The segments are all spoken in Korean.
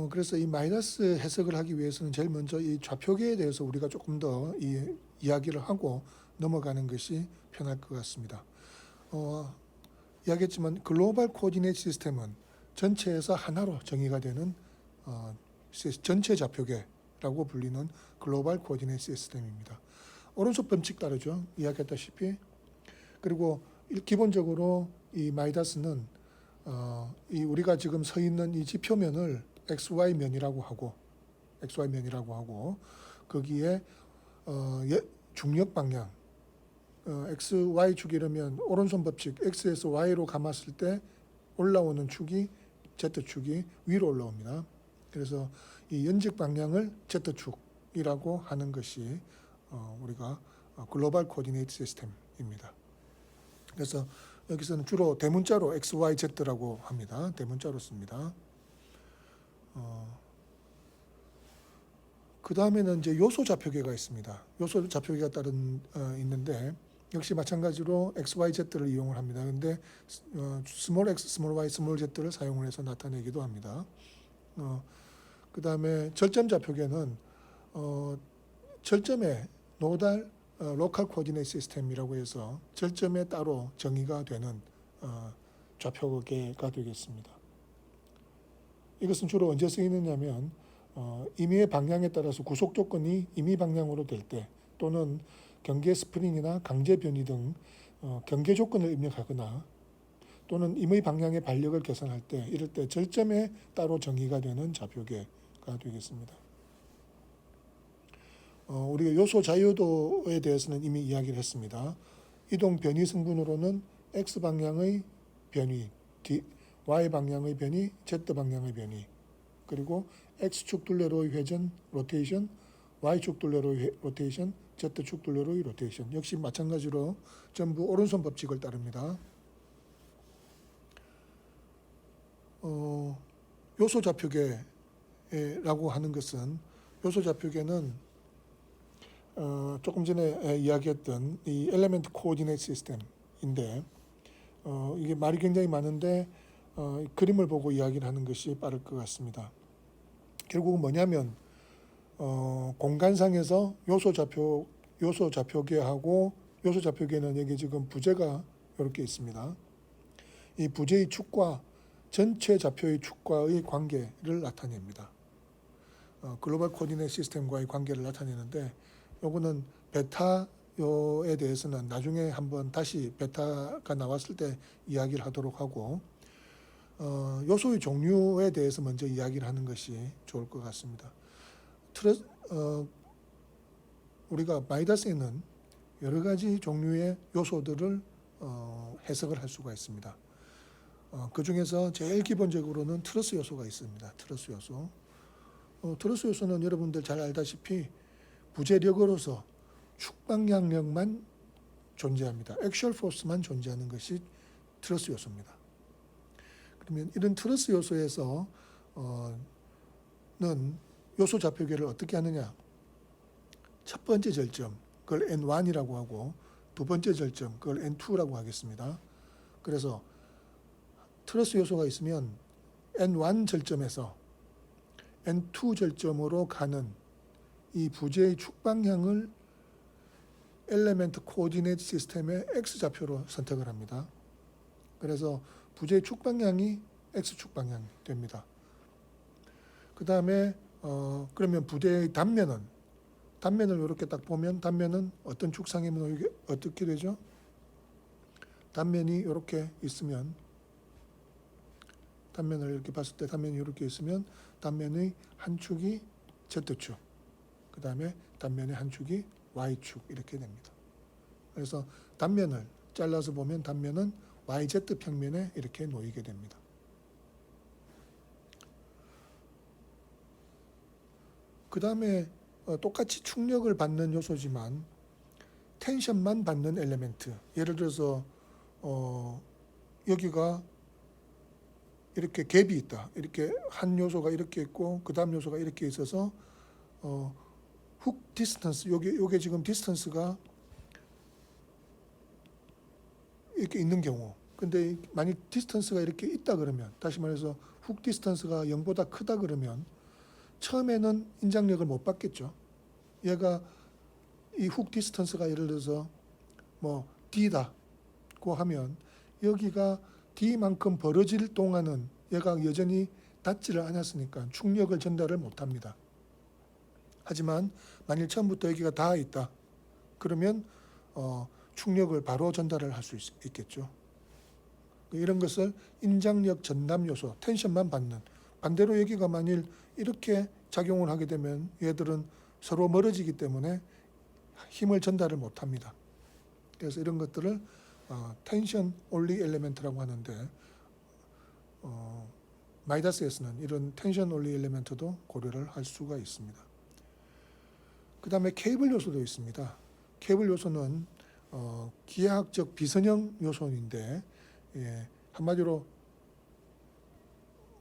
그래서 이 마이너스 해석을 하기 위해서는 제일 먼저 이 좌표계에 대해서 우리가 조금 더 이야기를 하고 넘어가는 것이 편할 것 같습니다. 이야기했지만 글로벌 코디네이트 시스템은 전체에서 하나로 정의가 되는 전체 좌표계라고 불리는 글로벌 코디네이트 시스템입니다. 오른손 법칙 따르죠. 이야기했다시피. 그리고 기본적으로 이 마이다스는 이 우리가 지금 서 있는 이 지표면을 XY 면이라고 하고 거기에 중력 방향 XY 축이라면 오른손 법칙 X에서 Y로 감았을 때 올라오는 축이 Z축이 위로 올라옵니다. 그래서 이 연직 방향을 Z축이라고 하는 것이 우리가 글로벌 코디네이트 시스템입니다. 그래서 여기서는 주로 대문자로 XYZ라고 합니다. 대문자로 씁니다. 그 다음에는 이제 요소 좌표계가 있습니다. 요소 좌표계가 있는데 역시 마찬가지로 XYZ를 이용을 합니다. 그런데 스몰 x, 스몰 y, 스몰 z를 사용을 해서 나타내기도 합니다. 그 다음에 절점 좌표계는 절점의 노달 로컬 코디네이트 시스템이라고 해서 절점에 따로 정의가 되는 좌표계가 되겠습니다. 이것은 주로 언제 쓰이느냐면 임의의 방향에 따라서 구속 조건이 임의 방향으로 될 때 또는 경계 스프링이나 강제 변이 등 경계 조건을 입력하거나 또는 임의 방향의 반력을 계산할 때 이럴 때 절점에 따로 정의가 되는 좌표계가 되겠습니다. 우리가 요소 자유도에 대해서는 이미 이야기를 했습니다. 이동 변이 성분으로는 X 방향의 변이, Y 방향의 변이, Z 방향의 변이, 그리고 X축 둘레로의 회전, 로테이션, Y축 둘레로의 로테이션, Z축 둘레로의 로테이션. 역시 마찬가지로 전부 오른손 법칙을 따릅니다. 요소 좌표계라고 하는 것은 요소 좌표계는 조금 전에 이야기했던 이 엘리멘트 코디네이트 시스템인데 이게 말이 굉장히 많은데 그림을 보고 이야기를 하는 것이 빠를 것 같습니다. 결국은 뭐냐면 공간상에서 요소 좌표계하고 요소 좌표계는 여기 지금 부재가 이렇게 있습니다. 이 부재의 축과 전체 좌표의 축과의 관계를 나타냅니다. 글로벌 코디네이트 시스템과의 관계를 나타내는데 요거는 베타에 대해서는 나중에 한번 다시 베타가 나왔을 때 이야기를 하도록 하고 요소의 종류에 대해서 먼저 이야기를 하는 것이 좋을 것 같습니다. 우리가 마이다스에는 여러 가지 종류의 요소들을 해석을 할 수가 있습니다. 그 중에서 제일 기본적으로는 트러스 요소가 있습니다. 트러스 요소. 트러스 요소는 여러분들 잘 알다시피 부재력으로서 축방향력만 존재합니다. 액츄얼 포스만 존재하는 것이 트러스 요소입니다. 그러면 이런 트러스 요소에서 는 요소 좌표계를 어떻게 하느냐? 첫 번째 절점, 그걸 N1이라고 하고 두 번째 절점, 그걸 N2라고 하겠습니다. 그래서 트러스 요소가 있으면 N1 절점에서 N2 절점으로 가는 이 부재의 축방향을 엘리멘트 코디네이트 시스템의 X좌표로 선택을 합니다. 그래서 부재의 축방향이 X축 방향이 됩니다. 그 다음에 그러면 부재의 단면을 이렇게 딱 보면 단면은 어떤 축상이면 이게 어떻게 되죠? 단면이 이렇게 있으면 단면을 이렇게 봤을 때 단면이 이렇게 있으면 단면의 한 축이 Z축, 그 다음에 단면의 한 축이 Y축 이렇게 됩니다. 그래서 단면을 잘라서 보면 단면은 YZ 평면에 이렇게 놓이게 됩니다. 그 다음에 똑같이 충격을 받는 요소지만 텐션만 받는 엘리멘트, 예를 들어서 여기가 이렇게 갭이 있다. 이렇게 한 요소가 이렇게 있고 그 다음 요소가 이렇게 있어서 훅 디스턴스, 요게 지금 디스턴스가 이렇게 있는 경우, 근데 만약 디스턴스가 이렇게 있다 그러면, 다시 말해서 훅 디스턴스가 0보다 크다 그러면 처음에는 인장력을 못 받겠죠. 얘가 이 훅 디스턴스가 예를 들어서 뭐 D다고 하면 여기가 D만큼 벌어질 동안은 얘가 여전히 닿지를 않았으니까 충력을 전달을 못합니다. 하지만 만일 처음부터 여기가 닿아 있다 그러면 충력을 바로 전달을 할 수 있겠죠. 이런 것을 인장력 전담 요소, 텐션만 받는, 반대로 여기가 만일 이렇게 작용을 하게 되면 얘들은 서로 멀어지기 때문에 힘을 전달을 못합니다. 그래서 이런 것들을 텐션 올리 엘리멘트라고 하는데 마이다스에서는 이런 텐션 올리 엘리멘트도 고려를 할 수가 있습니다. 그 다음에 케이블 요소도 있습니다. 케이블 요소는 기하학적 비선형 요소인데 한마디로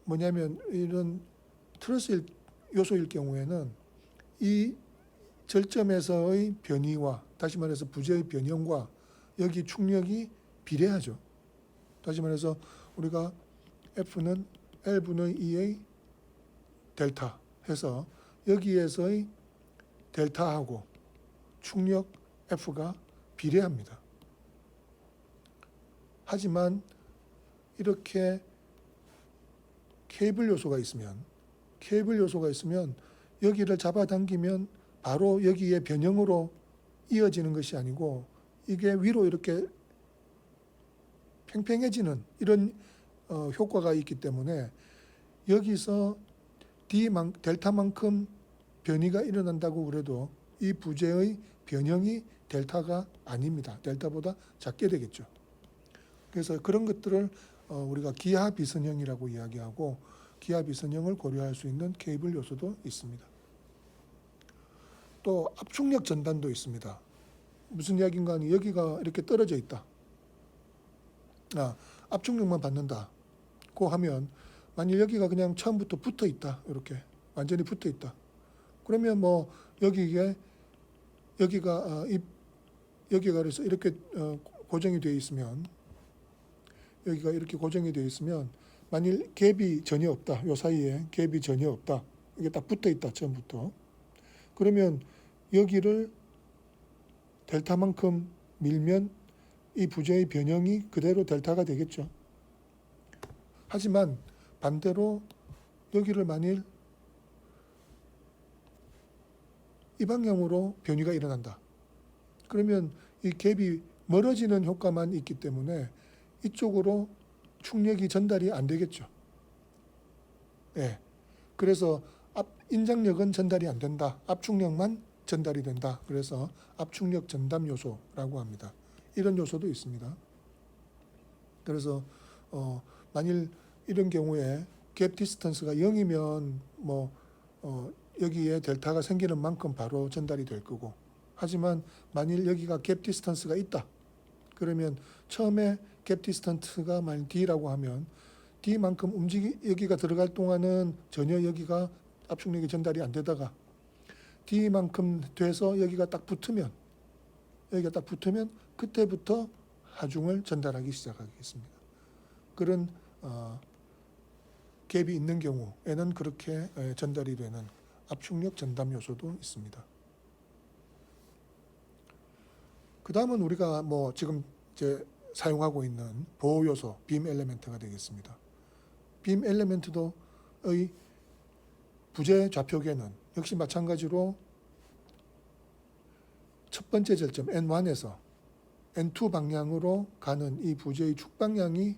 뭐냐면 이런 트러스 요소일 경우에는 이 절점에서의 변이와 다시 말해서 부재의 변형과 여기 충력이 비례하죠. 다시 말해서 우리가 F는 L분의 2의 델타 해서 여기에서의 델타하고 충력 F가 비례합니다. 하지만 이렇게 케이블 요소가 있으면 여기를 잡아당기면 바로 여기에 변형으로 이어지는 것이 아니고 이게 위로 이렇게 팽팽해지는 이런 효과가 있기 때문에 여기서 델타만큼 변이가 일어난다고 그래도 이 부재의 변형이 델타가 아닙니다. 델타보다 작게 되겠죠. 그래서 그런 것들을 우리가 기하 비선형이라고 이야기하고 기하 비선형을 고려할 수 있는 케이블 요소도 있습니다. 또 압축력 전단도 있습니다. 무슨 이야기인가 하니 여기가 이렇게 떨어져 있다. 압축력만 받는다고 하면 만일 여기가 그냥 처음부터 붙어 있다. 이렇게 완전히 붙어 있다. 그러면 뭐 여기가 그래서 이렇게 고정이 되어 있으면 여기가 이렇게 고정이 되어 있으면 만일 갭이 전혀 없다. 요 사이에 갭이 전혀 없다. 이게 딱 붙어 있다. 처음부터. 그러면 여기를 델타만큼 밀면 이 부재의 변형이 그대로 델타가 되겠죠. 하지만 반대로 여기를 만일 이 방향으로 변이가 일어난다. 그러면 이 갭이 멀어지는 효과만 있기 때문에 이쪽으로 충력이 전달이 안 되겠죠. 그래서 인장력은 전달이 안 된다. 압축력만 전달이 된다. 그래서 압축력 전담 요소라고 합니다. 이런 요소도 있습니다. 그래서 만일 이런 경우에 갭 디스턴스가 0이면 여기에 델타가 생기는 만큼 바로 전달이 될 거고, 하지만 만일 여기가 갭 디스턴스가 있다. 그러면 처음에 갭 디스턴스가 만일 D라고 하면 D만큼 여기가 들어갈 동안은 전혀 여기가 압축력이 전달이 안 되다가 D만큼 돼서 여기가 딱 붙으면 그때부터 하중을 전달하기 시작하겠습니다. 그런 갭이 있는 경우에는 그렇게 전달이 되는 압축력 전담 요소도 있습니다. 그 다음은 우리가 지금 이제 사용하고 있는 보호 요소 빔 엘리멘트가 되겠습니다. 빔 엘리멘트도의 부재 좌표계는 역시 마찬가지로 첫 번째 절점 N1에서 N2 방향으로 가는 이 부재의 축 방향이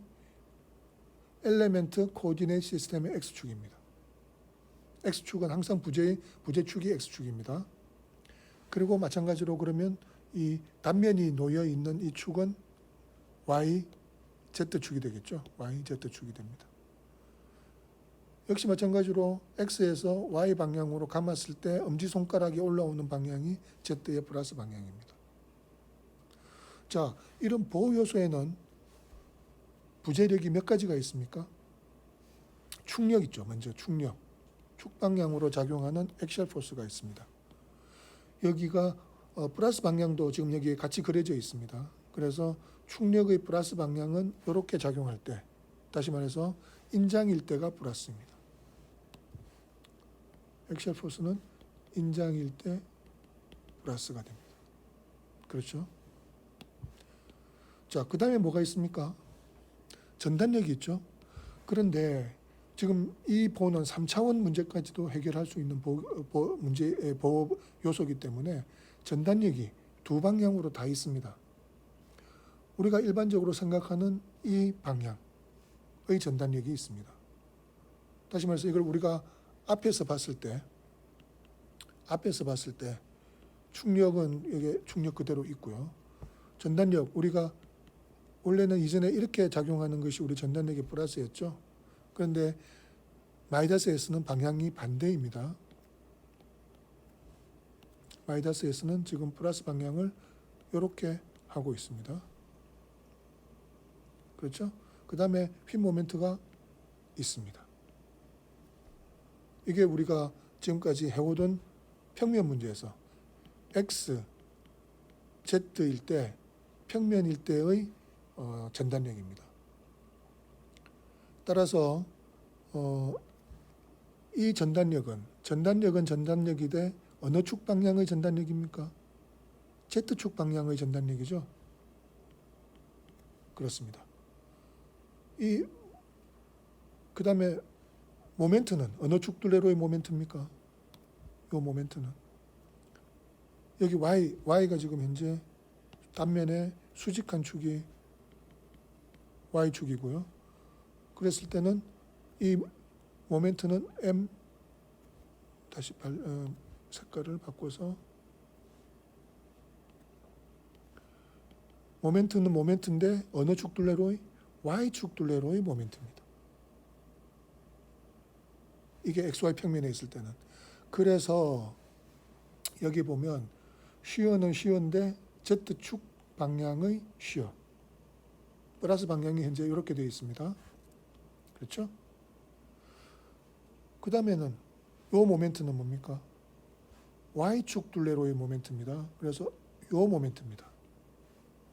엘리멘트 코디네이트 시스템의 X축입니다. X축은 항상 부재축이 X축입니다. 그리고 마찬가지로 그러면 이 단면이 놓여 있는 이 축은 YZ축이 되겠죠. YZ축이 됩니다. 역시 마찬가지로 X에서 Y 방향으로 감았을 때 엄지손가락이 올라오는 방향이 Z의 플러스 방향입니다. 자, 이런 보호 요소에는 부재력이 몇 가지가 있습니까? 충력 있죠. 먼저 충력. 축 방향으로 작용하는 액셜 포스가 있습니다. 여기가 플러스 방향도 지금 여기에 같이 그려져 있습니다. 그래서 충력의 플러스 방향은 이렇게 작용할 때, 다시 말해서 인장일 때가 플러스입니다. 엑셀 포스는 인장일 때 플러스가 됩니다. 그렇죠? 자, 그 다음에 뭐가 있습니까? 전단력이 있죠. 그런데 지금 이 보는 3차원 문제까지도 해결할 수 있는 문제의 보호 요소이기 때문에 전단력이 두 방향으로 다 있습니다. 우리가 일반적으로 생각하는 이 방향의 전단력이 있습니다. 다시 말해서 이걸 우리가 앞에서 봤을 때 충력은 여기 충력 그대로 있고요. 전단력, 우리가 원래는 이전에 이렇게 작용하는 것이 우리 전단력의 플러스였죠. 그런데 마이너스에서는 방향이 반대입니다. 마이너스에서는 지금 플러스 방향을 이렇게 하고 있습니다. 그렇죠? 그 다음에 휨 모멘트가 있습니다. 이게 우리가 지금까지 해오던 평면 문제에서 X, Z일 때 평면일 때의 전단력입니다. 따라서 이 전단력은 전단력이 돼 어느 축 방향의 전단력입니까? Z축 방향의 전단력이죠. 그렇습니다. 그 다음에 모멘트는 어느 축 둘레로의 모멘트입니까? 이 모멘트는 여기 Y가 지금 현재 단면에 수직한 축이 Y축이고요. 그랬을 때는 이 모멘트는 M, 다시 색깔을 바꿔서 모멘트는 모멘트인데 어느 축 둘레로의? Y축 둘레로의 모멘트입니다. 이게 XY 평면에 있을 때는. 그래서 여기 보면 쉬어는 쉬어인데 Z축 방향의 쉬어. 플러스 방향이 현재 이렇게 되어 있습니다. 그렇죠? 그 다음에는 이 모멘트는 뭡니까? Y축 둘레로의 모멘트입니다. 그래서 이 모멘트입니다.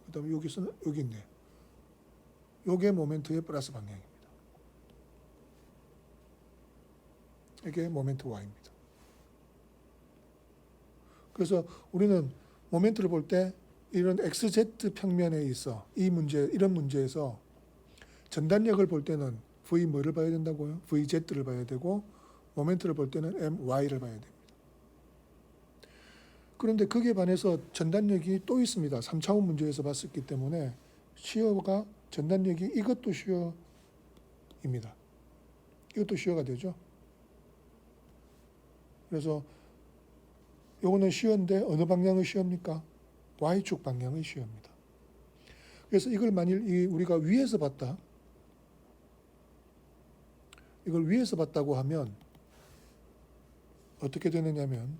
그 다음에 여기서는 여기 있네. 요게 모멘트의 플러스 방향입니다. 이게 모멘트 Y입니다. 그래서 우리는 모멘트를 볼 때 이런 XZ 평면에 있어 이런 문제에서 전단력을 볼 때는 V 뭐를 봐야 된다고요? VZ를 봐야 되고 모멘트를 볼 때는 MY를 봐야 됩니다. 그런데 거기에 반해서 전단력이 또 있습니다. 3차원 문제에서 봤었기 때문에 시어가 전단력이 이것도 시어입니다. 이것도 시어가 되죠. 그래서 요거는 시어인데 어느 방향의 시어입니까? Y축 방향의 시어입니다. 그래서 이걸 만일 우리가 위에서 봤다. 이걸 위에서 봤다고 하면 어떻게 되느냐면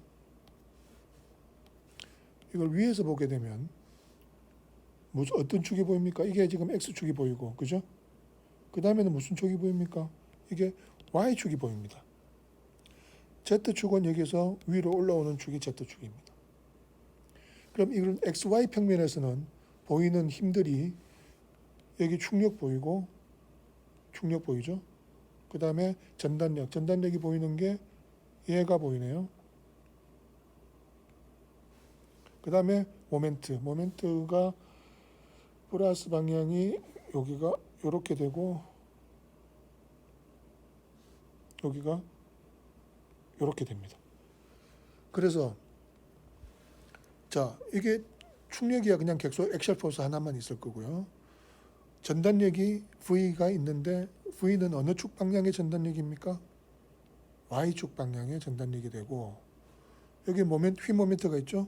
이걸 위에서 보게 되면 어떤 축이 보입니까? 이게 지금 X축이 보이고, 그죠? 그 다음에는 무슨 축이 보입니까? 이게 Y축이 보입니다. Z축은 여기서 위로 올라오는 축이 Z축입니다. 그럼 이런 XY 평면에서는 보이는 힘들이 여기 충력 보이고, 충력 보이죠? 그 다음에 전단력이 보이는 게 얘가 보이네요. 그 다음에 모멘트가 플러스 방향이 여기가 이렇게 되고 여기가 이렇게 됩니다. 그래서 자, 이게 충력이야 그냥 엑셀 포스 하나만 있을 거고요. 전단력이 V가 있는데 V는 어느 축 방향의 전단력입니까? Y축 방향의 전단력이 되고 여기 휨 모멘트가 있죠?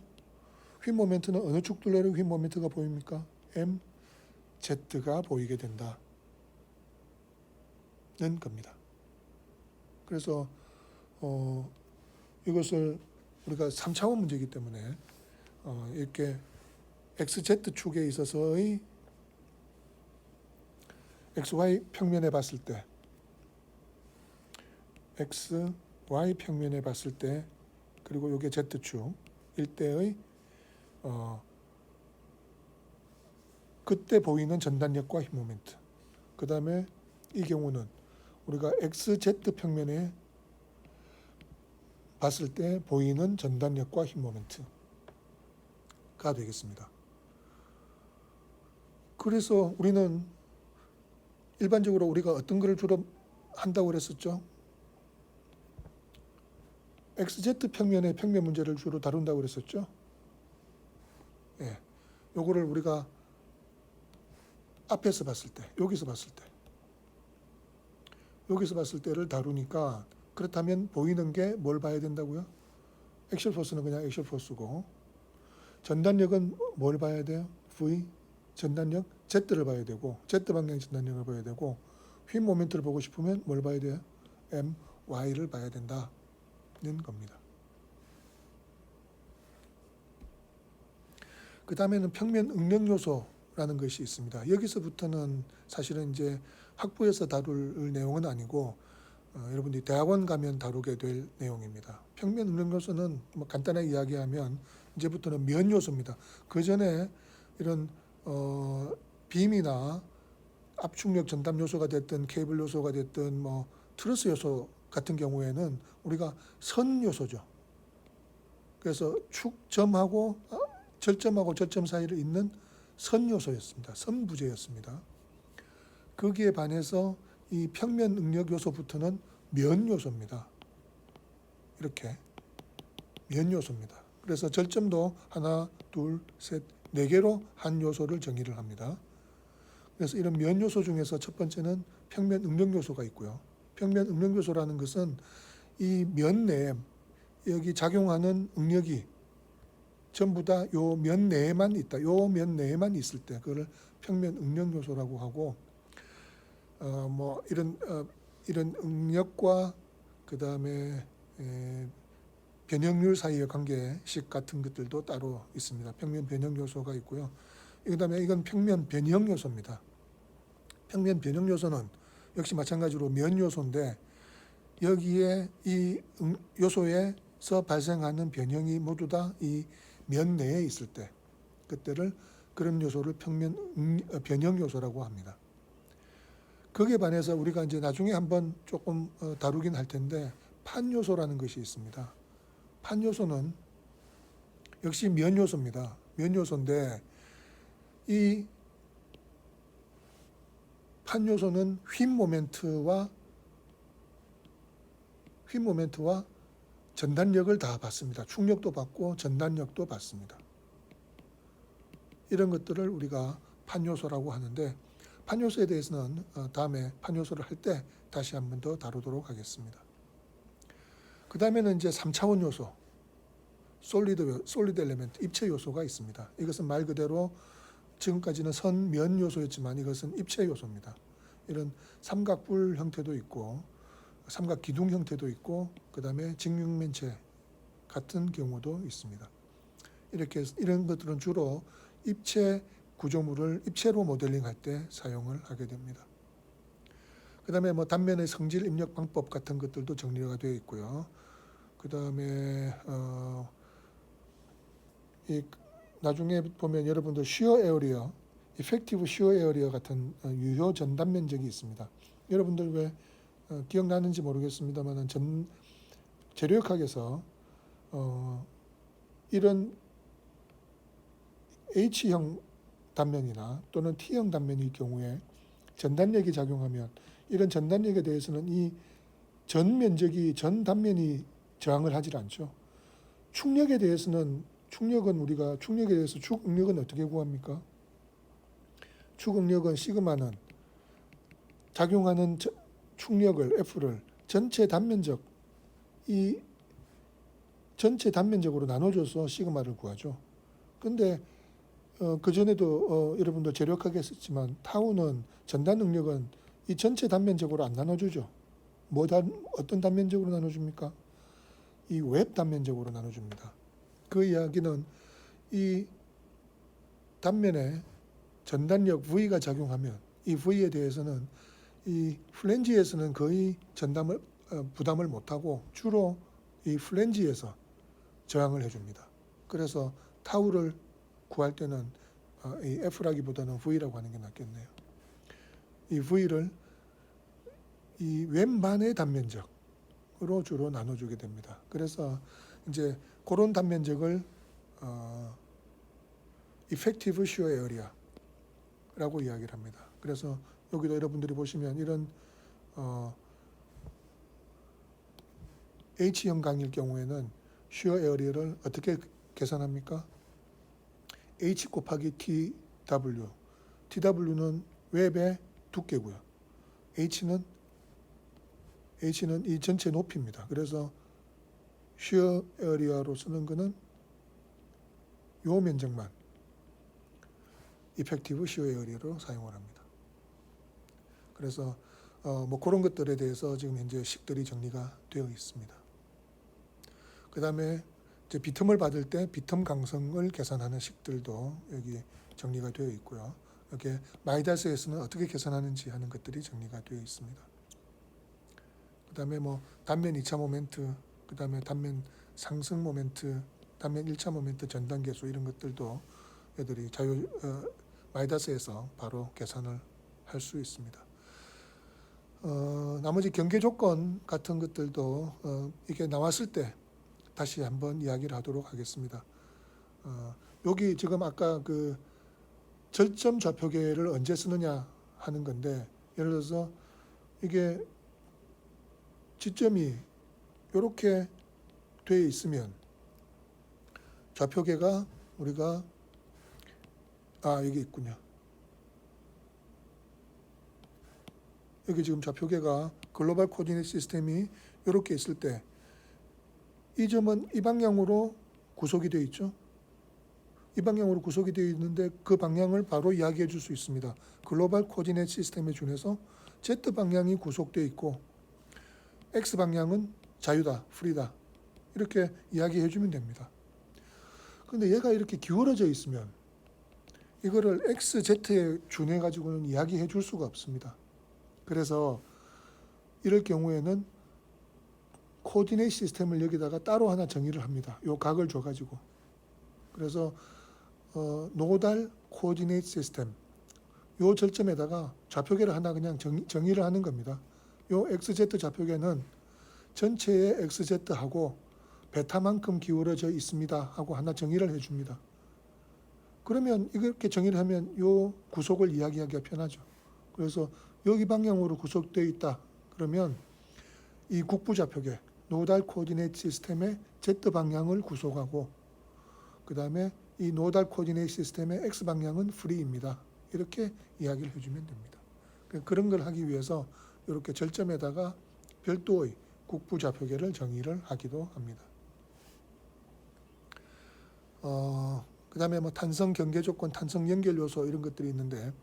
휨 모멘트는 어느 축 둘레로 휨 모멘트가 보입니까? M, Z가 보이게 된다는 겁니다. 그래서 이것을 우리가 3차원 문제이기 때문에 이렇게 XZ축에 있어서의 XY 평면에 봤을 때 XY 평면에 봤을 때 그리고 이게 Z축일 때의 그때 보이는 전단력과 힘 모멘트 그 다음에 이 경우는 우리가 XZ 평면에 봤을 때 보이는 전단력과 힘 모멘트가 되겠습니다. 그래서 우리는 일반적으로 우리가 어떤 것을 주로 한다고 그랬었죠? XZ 평면의 평면 문제를 주로 다룬다고 그랬었죠? 예. 요거를 우리가 앞에서 봤을 때, 여기서 봤을 때를 다루니까, 그렇다면 보이는 게 뭘 봐야 된다고요? 액션 포스는 그냥 액션 포스고, 전단력은 뭘 봐야 돼요? V, 전단력, Z를 봐야 되고, Z 방향 전단력을 봐야 되고, 휠 모멘트를 보고 싶으면 뭘 봐야 돼요? M, Y를 봐야 된다는 겁니다. 그 다음에는 평면 응력 요소라는 것이 있습니다. 여기서부터는 사실은 이제 학부에서 다룰 내용은 아니고 여러분들이 대학원 가면 다루게 될 내용입니다. 평면 응력 요소는 뭐 간단하게 이야기하면 이제부터는 면 요소입니다. 그 전에 이런 빔이나 압축력 전담 요소가 됐든 케이블 요소가 됐든 뭐 트러스 요소 같은 경우에는 우리가 선 요소죠. 그래서 축점하고 절점하고 절점 사이를 잇는 선 요소였습니다. 선 부재였습니다. 거기에 반해서 이 평면 응력 요소부터는 면 요소입니다. 이렇게 면 요소입니다. 그래서 절점도 하나, 둘, 셋, 네 개로 한 요소를 정의를 합니다. 그래서 이런 면 요소 중에서 첫 번째는 평면 응력 요소가 있고요. 평면 응력 요소라는 것은 이 면 내에 여기 작용하는 응력이 전부 다 요 면 내에만 있다. 요 면 내에만 있을 때 그걸 평면 응력 요소라고 하고, 뭐 이런 응력과 그 다음에 변형률 사이의 관계식 같은 것들도 따로 있습니다. 평면 변형 요소가 있고요. 그 다음에 이건 평면 변형 요소입니다. 평면 변형 요소는 역시 마찬가지로 면 요소인데, 여기에 이 요소에서 발생하는 변형이 모두 다 이 면 내에 있을 때, 그때를 그런 요소를 평면 변형 요소라고 합니다. 거기에 반해서 우리가 이제 나중에 한번 조금 다루긴 할 텐데, 판 요소라는 것이 있습니다. 판 요소는 역시 면 요소입니다. 면 요소인데, 이 판 요소는 휨 모멘트와 전단력을 다 받습니다. 충력도 받고 전단력도 받습니다. 이런 것들을 우리가 판 요소라고 하는데, 판 요소에 대해서는 다음에 판 요소를 할 때 다시 한 번 더 다루도록 하겠습니다. 그 다음에는 이제 3차원 요소, 솔리드 엘리멘트, 입체 요소가 있습니다. 이것은 말 그대로 지금까지는 선, 면 요소였지만 이것은 입체 요소입니다. 이런 삼각뿔 형태도 있고 삼각 기둥 형태도 있고 그 다음에 직육면체 같은 경우도 있습니다. 이런 것들은 주로 입체 구조물을 입체로 모델링할 때 사용을 하게 됩니다. 그 다음에 뭐 단면의 성질 입력 방법 같은 것들도 정리가 되어 있고요. 그 다음에 나중에 보면 여러분들 쉬어 에어리어, 이펙티브 쉬어 에어리어 같은 유효 전단 면적이 있습니다. 여러분들 왜 기억나는지 모르겠습니다만 재료역학에서 이런 H형 단면이나 또는 T형 단면일 경우에 전단력이 작용하면 이런 전단력에 대해서는 이 전 면적이 전 단면이 저항을 하질 않죠. 충력에 대해서는 충력에 대해서 축응력은 어떻게 구합니까? 축응력은 시그마는 작용하는 충력을 F를 전체 단면적으로 나눠줘서 시그마를 구하죠. 근데 그 전에도 여러분도 재력하게 했었지만 타우는 전단 응력은 이 전체 단면적으로 안 나눠주죠. 어떤 단면적으로 나눠줍니까? 이 웹 단면적으로 나눠줍니다. 그 이야기는 이 단면에 전단력 V가 작용하면 이 V에 대해서는 이 플랜지에서는 거의 부담을 못하고 주로 이 플랜지에서 저항을 해줍니다. 그래서 타우를 구할 때는 이 F라기보다는 V라고 하는 게 낫겠네요. 이 V를 이 웬만의 단면적으로 주로 나눠주게 됩니다. 그래서 이제 그런 단면적을 Effective Shear Area라고 이야기를 합니다. 그래서 여기도 여러분들이 보시면 이런 H형 강일 경우에는 Shear Area를 어떻게 계산합니까? H 곱하기 TW. TW는 웹의 두께고요. H는 이 전체 높이입니다. 그래서 Shear Area로 쓰는 거는 요 면적만 Effective Shear Area로 사용을 합니다. 그래서 뭐 그런 것들에 대해서 지금 현재 식들이 정리가 되어 있습니다. 그 다음에 이제 비텀을 받을 때 비텀 강성을 계산하는 식들도 여기 정리가 되어 있고요. 이렇게 마이다스에서는 어떻게 계산하는지 하는 것들이 정리가 되어 있습니다. 그 다음에 뭐 단면 2차 모멘트, 그 다음에 단면 상승 모멘트, 단면 1차 모멘트 전단 계수 이런 것들도 애들이 마이다스에서 바로 계산을 할 수 있습니다. 나머지 경계 조건 같은 것들도 이게 나왔을 때 다시 한번 이야기를 하도록 하겠습니다. 여기 지금 아까 그 절점 좌표계를 언제 쓰느냐 하는 건데, 예를 들어서 이게 지점이 이렇게 되어 있으면 좌표계가 우리가 여기 있군요. 여기 지금 좌표계가 글로벌 코디네이트 시스템이 이렇게 있을 때 이 점은 이 방향으로 구속이 되어 있죠. 이 방향으로 구속이 되어 있는데 그 방향을 바로 이야기해 줄 수 있습니다. 글로벌 코디네이트 시스템에 준해서 Z 방향이 구속되어 있고 X 방향은 자유다, 프리다 이렇게 이야기해 주면 됩니다. 그런데 얘가 이렇게 기울어져 있으면 이거를 X, Z에 준해 가지고는 이야기해 줄 수가 없습니다. 그래서 이럴 경우에는 코디네이트 시스템을 여기다가 따로 하나 정의를 합니다. 요 각을 줘가지고. 그래서 노달 코디네이트 시스템 요 절점에다가 좌표계를 하나 그냥 정의를 하는 겁니다. 요 XZ 좌표계는 전체의 XZ하고 베타만큼 기울어져 있습니다 하고 하나 정의를 해줍니다. 그러면 이렇게 정의를 하면 요 구속을 이야기하기가 편하죠. 그래서 여기 방향으로 구속되어 있다. 그러면 이 국부 좌표계 노달 코디네이트 시스템의 Z 방향을 구속하고 그 다음에 이 노달 코디네이트 시스템의 X 방향은 프리입니다. 이렇게 이야기를 해주면 됩니다. 그런 걸 하기 위해서 이렇게 절점에다가 별도의 국부 좌표계를 정의를 하기도 합니다. 그 다음에 뭐 탄성 경계 조건, 탄성 연결 요소 이런 것들이 있는데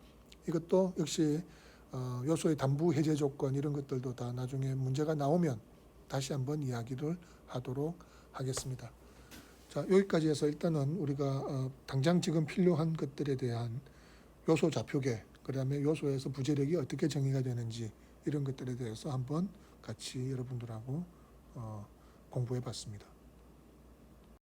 이것도 역시 요소의 담부 해제 조건 이런 것들도 다 나중에 문제가 나오면 다시 한번 이야기를 하도록 하겠습니다. 자, 여기까지 해서 일단은 우리가 당장 지금 필요한 것들에 대한 요소 좌표계, 그 다음에 요소에서 부재력이 어떻게 정의가 되는지 이런 것들에 대해서 한번 같이 여러분들하고 공부해 봤습니다.